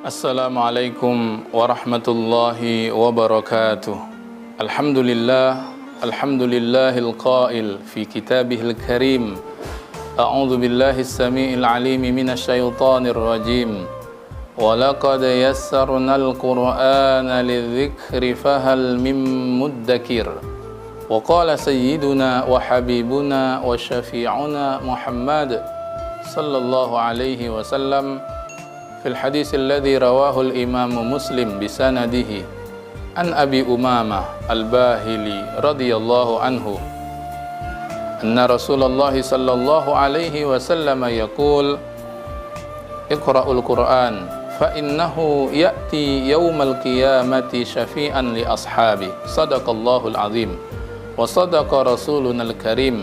Assalamualaikum warahmatullahi wabarakatuh. Alhamdulillahil qail fi kitabihil karim. A'udzu billahis samiil alim minasy syaithanir rajim. Wa laqad yassarnal qur'ana lidzikri fahal mim muddakir. Wa qala sayyiduna wa habibuna wa syafi'una Muhammad sallallahu alaihi wasallam في الحديث الذي رواه الإمام مسلم بسنده عن أبي أمامة الباهلي رضي الله عنه أن رسول الله صلى الله عليه وسلم يقول اقرأوا القرآن فإنه يأتي يوم القيامة شفيعا لأصحابه صدق الله العظيم وصدق رسولنا الكريم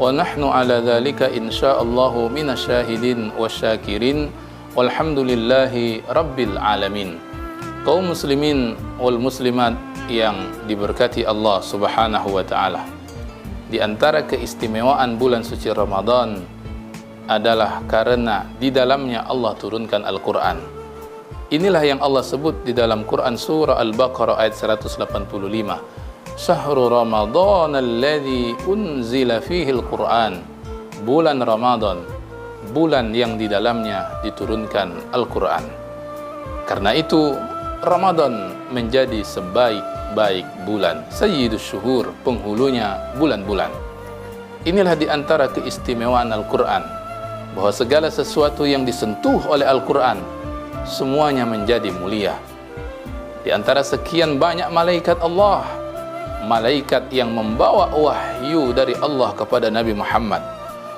ونحن على ذلك إن شاء الله من الشاهدين والشاكرين walhamdulillahi rabbil alamin. Kaum muslimin wal muslimat yang diberkati Allah subhanahu wa ta'ala, di antara keistimewaan bulan suci Ramadan adalah karena di dalamnya Allah turunkan Al-Quran. Inilah yang Allah sebut di dalam Quran surah Al-Baqarah ayat 185. Syahrul Ramadan alladzi unzila fihi Al-Quran. Bulan Ramadan, bulan yang di dalamnya diturunkan Al-Quran. Karena itu Ramadan menjadi sebaik-baik bulan, sayyidus syuhur, penghulunya bulan-bulan. Inilah di antara keistimewaan Al-Quran, bahwa segala sesuatu yang disentuh oleh Al-Quran semuanya menjadi mulia. Di antara sekian banyak malaikat Allah, malaikat yang membawa wahyu dari Allah kepada Nabi Muhammad,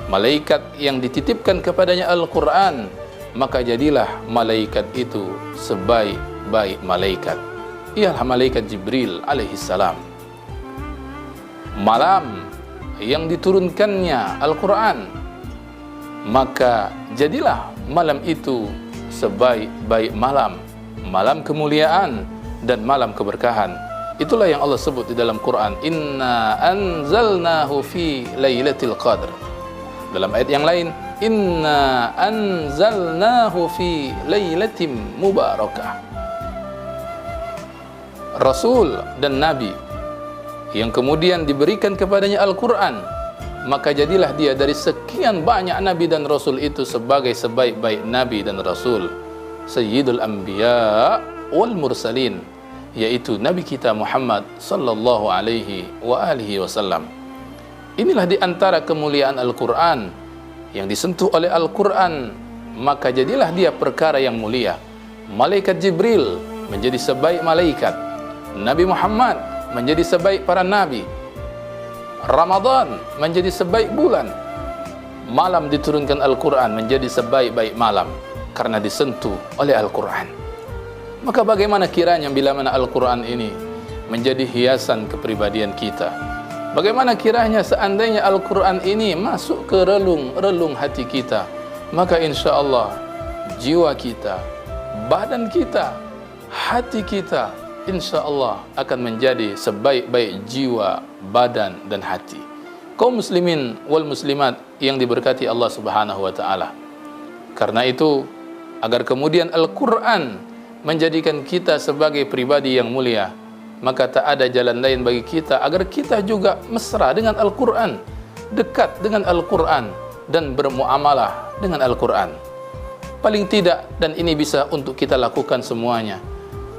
malaikat yang dititipkan kepadanya Al-Quran, maka jadilah malaikat itu sebaik-baik malaikat. Ialah malaikat Jibril alaihissalam. Malam yang diturunkannya Al-Quran, maka jadilah malam itu sebaik-baik malam, malam kemuliaan dan malam keberkahan. Itulah yang Allah sebut di dalam Quran, Inna anzalnahu fi lailatul qadr. Dalam ayat yang lain, Inna anzalnahu fi lailatin mubarakah. Rasul dan Nabi yang kemudian diberikan kepadanya Al-Quran, maka jadilah dia dari sekian banyak Nabi dan Rasul itu sebagai sebaik-baik Nabi dan Rasul, Sayyidul Anbiya wal Mursalin, yaitu Nabi kita Muhammad sallallahu alaihi wa alihi wasallam. Inilah di antara kemuliaan Al-Quran. Yang disentuh oleh Al-Quran, maka jadilah dia perkara yang mulia. Malaikat Jibril menjadi sebaik malaikat, Nabi Muhammad menjadi sebaik para nabi, Ramadan menjadi sebaik bulan, malam diturunkan Al-Quran menjadi sebaik-baik malam karena disentuh oleh Al-Quran. Maka bagaimana kiranya bila mana Al-Quran ini menjadi hiasan kepribadian kita? Bagaimana kiranya seandainya Al-Quran ini masuk ke relung hati kita, maka insya Allah jiwa kita, badan kita, hati kita insya Allah akan menjadi sebaik-baik jiwa, badan dan hati. Kaum muslimin wal muslimat yang diberkati Allah subhanahu wa ta'ala, karena itu agar kemudian Al-Quran menjadikan kita sebagai pribadi yang mulia, maka tak ada jalan lain bagi kita agar kita juga mesra dengan Al-Quran, dekat dengan Al-Quran dan bermuamalah dengan Al-Quran. Paling tidak, dan ini bisa untuk kita lakukan semuanya,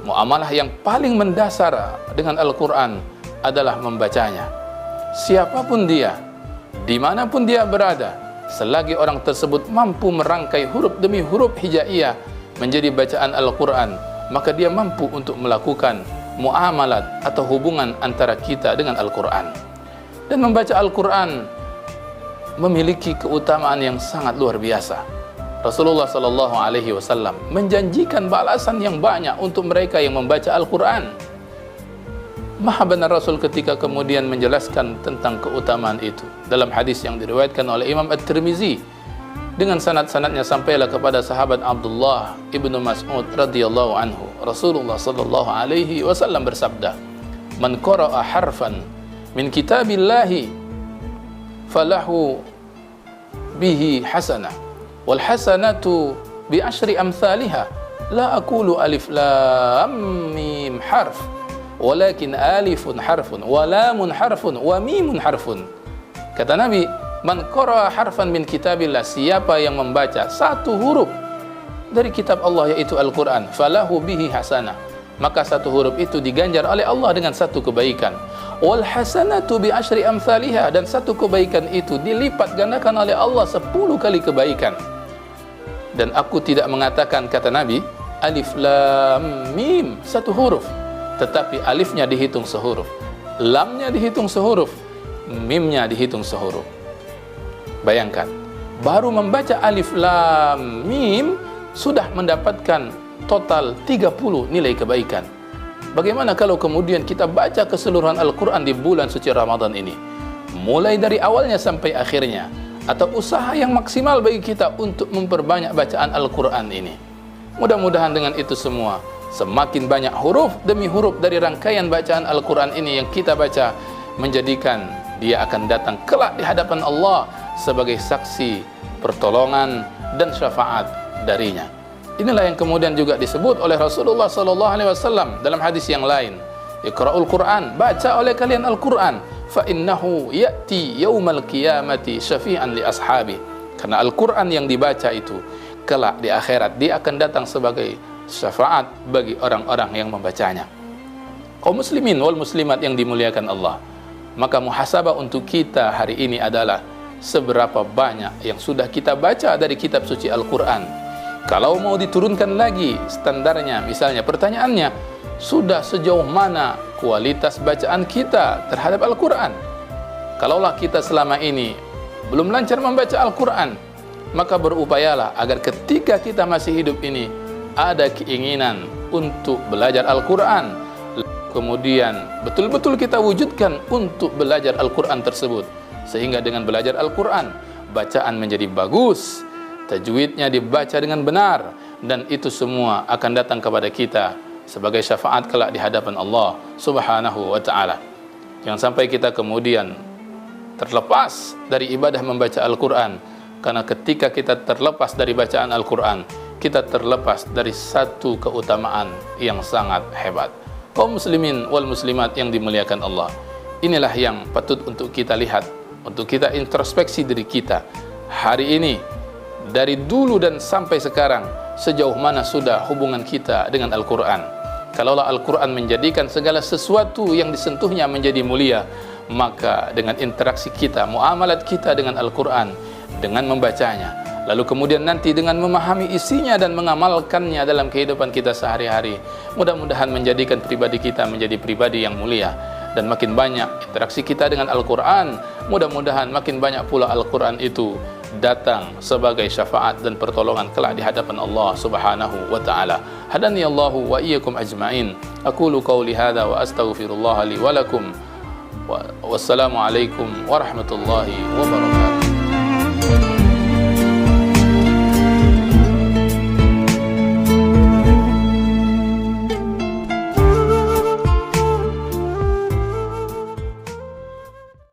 muamalah yang paling mendasar dengan Al-Quran adalah membacanya. Siapapun dia, dimanapun dia berada, selagi orang tersebut mampu merangkai huruf demi huruf hijaiyah menjadi bacaan Al-Quran, maka dia mampu untuk melakukan muamalat atau hubungan antara kita dengan Al-Quran. Dan membaca Al-Quran memiliki keutamaan yang sangat luar biasa. Rasulullah sallallahu alaihi wasallam menjanjikan balasan yang banyak untuk mereka yang membaca Al-Quran. Maha benar Rasul ketika kemudian menjelaskan tentang keutamaan itu dalam hadis yang diriwayatkan oleh Imam At-Tirmizi dengan sanad-sanadnya sampailah kepada sahabat Abdullah ibnu Mas'ud radhiyallahu anhu. Rasulullah sallallahu alaihi wasallam bersabda, "Man qara'a harfan min kitabillahi falahu bihi hasanah wal hasanatu bi asyri amsalihha la aqulu alif lam mim harf, walakin alifun harfun, wa lamun harfun, wa mimun harfun. Kata Nabi, man qara'a harfan min kitabillah, siapa yang membaca satu huruf dari kitab Allah yaitu Al-Quran, falahu bihi hasanah, maka satu huruf itu diganjar oleh Allah dengan satu kebaikan. Wal hasanatu bi asyri amsalihha, dan satu kebaikan itu dilipat gandakan oleh Allah 10 kali kebaikan. Dan aku tidak mengatakan, kata Nabi, alif lam mim satu huruf, tetapi alifnya dihitung sehuruf, lamnya dihitung sehuruf, mimnya dihitung sehuruf. Bayangkan, baru membaca alif lam mim sudah mendapatkan total 30 nilai kebaikan. Bagaimana kalau kemudian kita baca keseluruhan Al-Quran di bulan suci Ramadan ini, mulai dari awalnya sampai akhirnya, atau usaha yang maksimal bagi kita untuk memperbanyak bacaan Al-Quran ini. Mudah-mudahan dengan itu semua, semakin banyak huruf demi huruf dari rangkaian bacaan Al-Quran ini yang kita baca, menjadikan dia akan datang kelak di hadapan Allah sebagai saksi pertolongan dan syafaat darinya. Inilah yang kemudian juga disebut oleh Rasulullah SAW dalam hadis yang lain, Iqra'ul Quran, baca oleh kalian Al-Quran, fa innahu ya'ti yaumal qiyamati syafi'an li ashabi, karena Al-Quran yang dibaca itu kelak di akhirat dia akan datang sebagai syafaat bagi orang-orang yang membacanya. Kaum muslimin wal muslimat yang dimuliakan Allah, maka muhasabah untuk kita hari ini adalah seberapa banyak yang sudah kita baca dari kitab suci Al-Quran. Kalau mau diturunkan lagi standarnya, misalnya pertanyaannya, sudah sejauh mana kualitas bacaan kita terhadap Al-Quran? Kalaulah kita selama ini belum lancar membaca Al-Quran, maka berupayalah agar ketika kita masih hidup ini ada keinginan untuk belajar Al-Quran, kemudian betul-betul kita wujudkan untuk belajar Al-Quran tersebut, sehingga dengan belajar Al-Quran bacaan menjadi bagus, tajwidnya dibaca dengan benar, dan itu semua akan datang kepada kita sebagai syafaat kelak di hadapan Allah Subhanahu wa ta'ala. Jangan sampai kita kemudian terlepas dari ibadah membaca Al-Quran, karena ketika kita terlepas dari bacaan Al-Quran, kita terlepas dari satu keutamaan yang sangat hebat. Kaum muslimin wal muslimat yang dimuliakan Allah, inilah yang patut untuk kita lihat, untuk kita introspeksi diri kita hari ini, dari dulu dan sampai sekarang, sejauh mana sudah hubungan kita dengan Al-Quran. Kalaulah Al-Quran menjadikan segala sesuatu yang disentuhnya menjadi mulia, maka dengan interaksi kita, muamalat kita dengan Al-Quran, dengan membacanya, lalu kemudian nanti dengan memahami isinya dan mengamalkannya dalam kehidupan kita sehari-hari, mudah-mudahan menjadikan pribadi kita menjadi pribadi yang mulia. Dan makin banyak interaksi kita dengan Al-Quran, mudah-mudahan makin banyak pula Al-Quran itu datang sebagai syafaat dan pertolongan kelak di hadapan Allah Subhanahu wa ta'ala. Hadani Allahu wa iyyakum ajma'in. Aqulu qawli hadha wa astaghfirullah li wa lakum. Wassalamu alaikum warahmatullahi wabarakatuh.